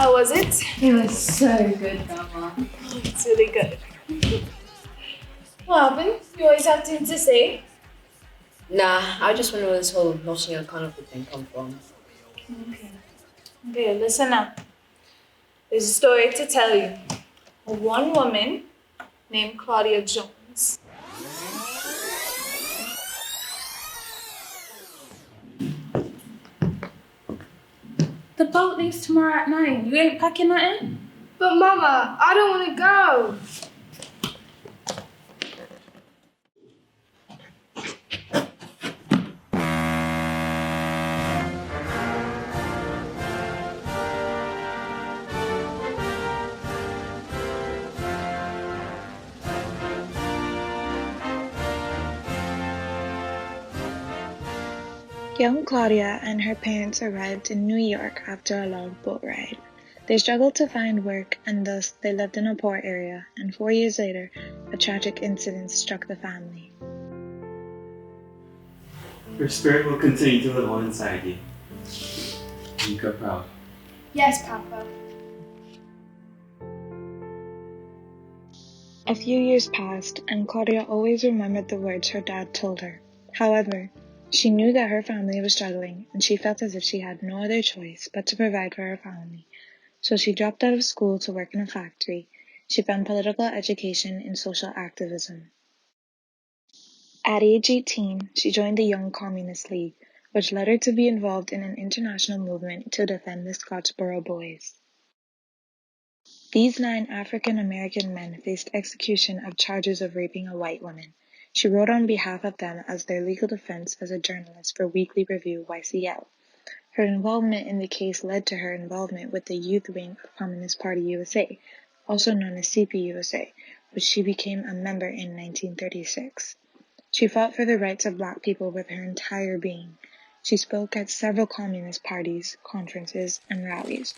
How was it? It was so good, Grandma. It's really good. What happened? You always have things to say? Nah, I just wonder where this whole Notting Hill Carnival thing come from. Okay, listen up. There's a story to tell you. One woman named Claudia Jones. The boat leaves tomorrow at 9. You ain't packing nothing? But Mama, I don't want to go. Young Claudia and her parents arrived in New York after a long boat ride. They struggled to find work, and thus they lived in a poor area, and 4 years later, a tragic incident struck the family. Your spirit will continue to live on inside you. Make her proud. Yes, Papa. A few years passed, and Claudia always remembered the words her dad told her. However, she knew that her family was struggling, and she felt as if she had no other choice but to provide for her family. So she dropped out of school to work in a factory. She found political education in social activism. At age 18, she joined the Young Communist League, which led her to be involved in an international movement to defend the Scottsboro Boys. These 9 African American men faced execution of charges of raping a white woman. She wrote on behalf of them as their legal defense as a journalist for Weekly Review YCL. Her involvement in the case led to her involvement with the youth wing of Communist Party USA, also known as CPUSA, which she became a member in 1936. She fought for the rights of Black people with her entire being. She spoke at several communist parties, conferences, and rallies.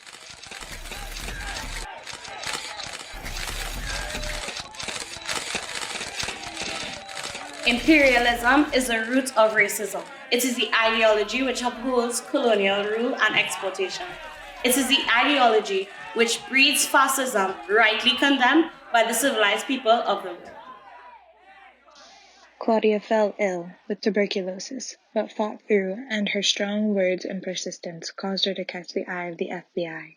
Imperialism is the root of racism. It is the ideology which upholds colonial rule and exploitation. It is the ideology which breeds fascism, rightly condemned by the civilized people of the world. Claudia fell ill with tuberculosis, but fought through, and her strong words and persistence caused her to catch the eye of the FBI.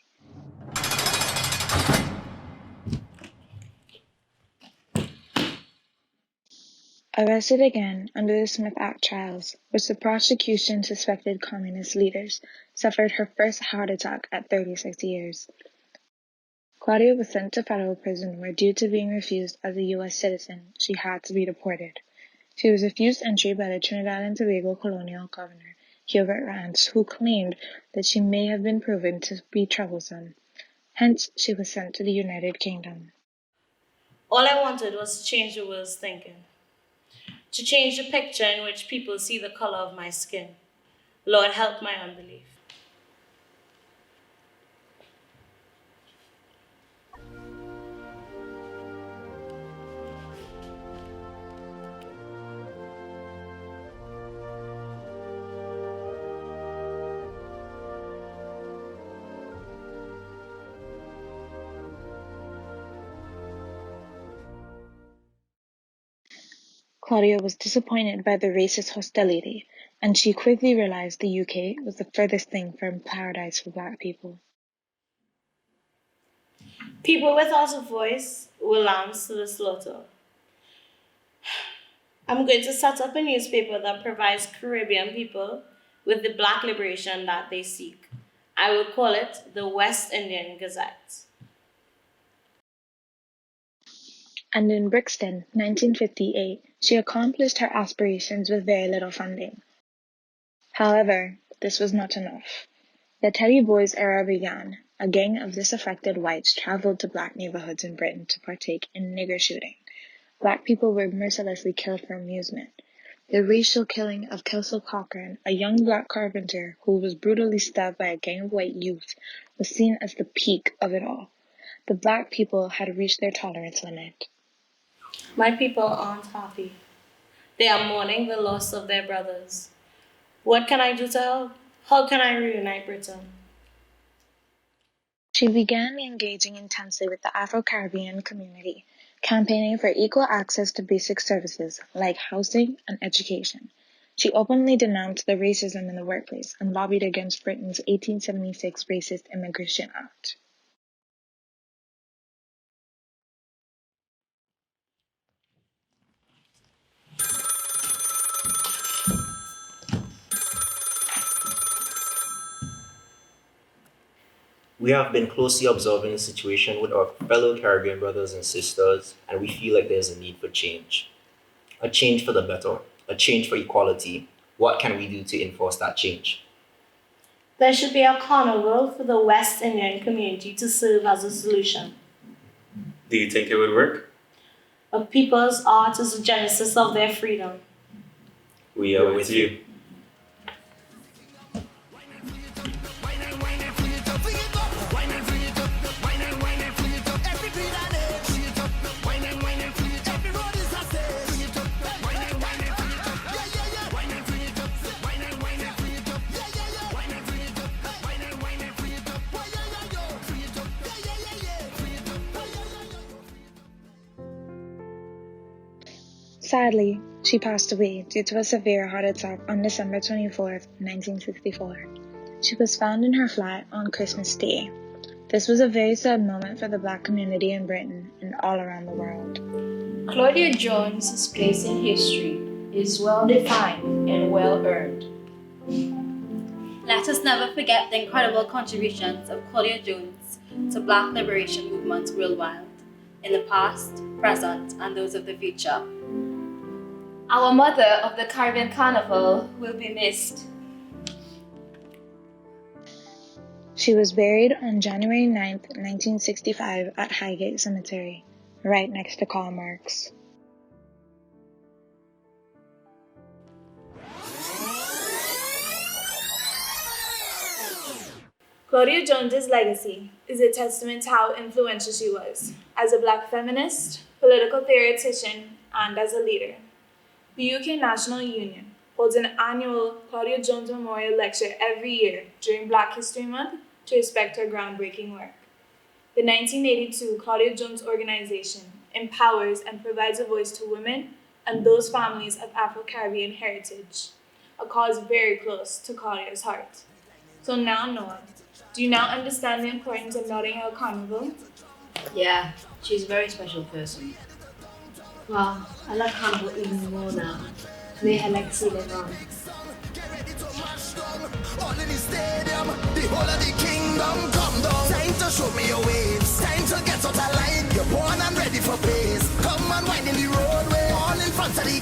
Arrested again under the Smith Act trials, which the prosecution suspected communist leaders, suffered her first heart attack at 36 years. Claudia was sent to federal prison where, due to being refused as a U.S. citizen, she had to be deported. She was refused entry by the Trinidad and Tobago colonial governor, Hubert Rance, who claimed that she may have been proven to be troublesome. Hence, she was sent to the United Kingdom. All I wanted was to change the world's thinking, to change the picture in which people see the color of my skin. Lord, help my unbelief. Claudia was disappointed by the racist hostility, and she quickly realized the UK was the furthest thing from paradise for Black people. People without a voice were lambs to the slaughter. I'm going to set up a newspaper that provides Caribbean people with the Black liberation that they seek. I will call it the West Indian Gazette. And in Brixton, 1958, she accomplished her aspirations with very little funding. However, this was not enough. The Teddy Boys era began. A gang of disaffected whites traveled to Black neighborhoods in Britain to partake in nigger shooting. Black people were mercilessly killed for amusement. The racial killing of Kelsey Cochran, a young Black carpenter who was brutally stabbed by a gang of white youth, was seen as the peak of it all. The Black people had reached their tolerance limit. My people aren't happy. They are mourning the loss of their brothers. What can I do to help? How can I reunite Britain? She began engaging intensely with the Afro-Caribbean community, campaigning for equal access to basic services like housing and education. She openly denounced the racism in the workplace and lobbied against Britain's 1876 Racist Immigration Act. We have been closely observing the situation with our fellow Caribbean brothers and sisters, and we feel like there's a need for change. A change for the better, a change for equality. What can we do to enforce that change? There should be a carnival for the West Indian community to serve as a solution. Do you think it would work? A people's art is the genesis of their freedom. We are with you. Sadly, she passed away due to a severe heart attack on December 24, 1964. She was found in her flat on Christmas Day. This was a very sad moment for the Black community in Britain and all around the world. Claudia Jones' place in history is well defined and well earned. Let us never forget the incredible contributions of Claudia Jones to Black liberation movements worldwide, in the past, present, and those of the future. Our mother of the Caribbean Carnival will be missed. She was buried on January 9, 1965 at Highgate Cemetery, right next to Karl Marx. Claudia Jones's legacy is a testament to how influential she was as a Black feminist, political theoretician, and as a leader. The UK National Union holds an annual Claudia Jones Memorial Lecture every year during Black History Month to respect her groundbreaking work. The 1982 Claudia Jones organization empowers and provides a voice to women and those families of Afro-Caribbean heritage, a cause very close to Claudia's heart. So now, Noah, do you now understand the importance of Notting Hill Carnival? Yeah, she's a very special person. Wow, I love Carnival even more now. May her legacy live on. All in the stadium, the whole of the kingdom come down. Time to show me your waves, time to get out of line. You're born and ready for pace. Come and wind in the roadway, all in front of the